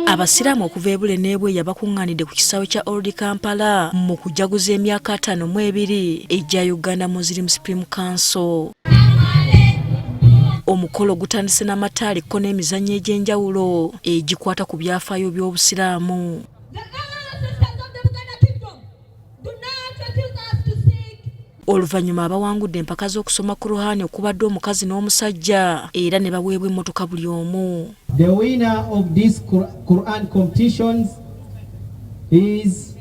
Abasiraamu okuva e Bule n'Ebweya bakungaanidde ku kisaawe kya Old Kampala mu kujaguza emyaka 52 ejja Uganda Muslim Supreme Council. Omukolo gutandise n'amataali ko n'emizannyo egy'enjawulo egikwata ku byafaayo by'obusiraamu. Oluvannyuma abawangudde empaka z'okusoma Kuruhani okubadde omukazi n'omusajja era ne baweebwa emmotoka buli omu. The winner of these Quran competitions is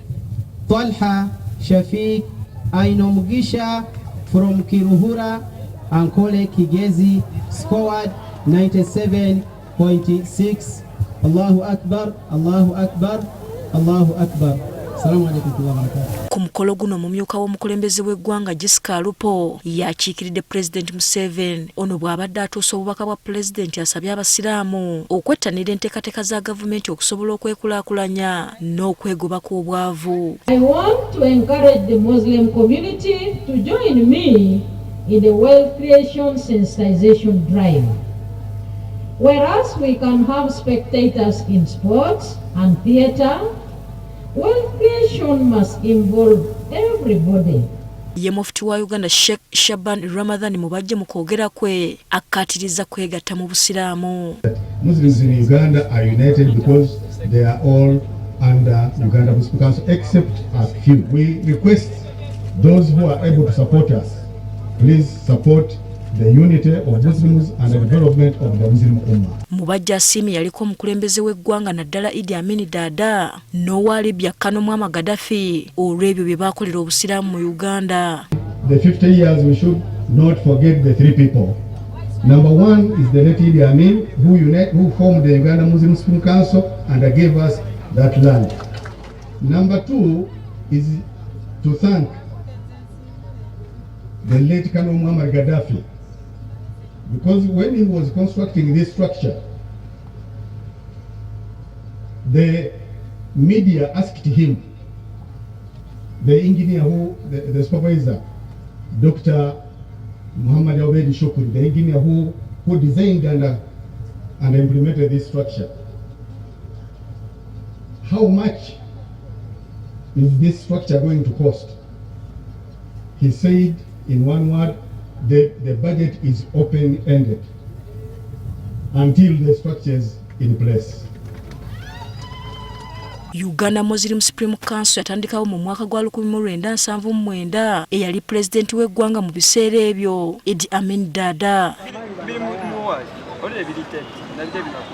Talha Shafiq Ainomugisha from Kiruhura Ankole Kigezi, scored 97.6. Allahu Akbar, Allahu Akbar, Allahu Akbar. Assalamu alaikum wa barakatuh. Ku mukolo guno omumyuka w'omukulembeze w'eggwanga Jessica Alupo yakiikiridde President Museveni. Ono bw'abadde atuusa obubaka bwa Pulezidenti asabye abasiraamu okwettanira enteekateeka za gavumenti okusobola okwekulaakulanya n'okwegobako obwavu. I want to encourage the Muslim community to join me in the wealth creation sensitization drive. Whereas we can have spectators in sports and theatre, wealth creation must involve everybody. Ye mufti wa Uganda Sheikh Shaban Ramadan mubajje mu kwogera kwe akkatiriza kwegatta mu busiraamu. Muslims in Uganda are united because they are all under Uganda Muslim Council except a few. We request those who are able to support us, please support the unity of Muslims and the development of the Muslim Ummah. Mubajja Asimi yaliko omukulembeze w'eggwanga naddala Idi Amin Dada n'owa Libya Col Mwama Gadafi olw'ebyo bye baakolera obusiraamu mu Uganda. The 50 years we should not forget the three people. Number one is the late Idi Amin who formed the Uganda Muslim Supreme Council and gave us that land. Number two is to thank the late Col Mwama Gadafi, because when he was constructing this structure, the media asked him, the engineer the supervisor, Dr. Muhammad Shukri, the engineer who designed and implemented this structure, how much is this structure going to cost? He said in one word, the budget is open-ended until the structure is in place. Uganda Muslim Supreme Council yatandikawo mu mwaka gwa 1979 eyali pulezidenti w'eggwanga mu biseera ebyo Idi Amin Dada.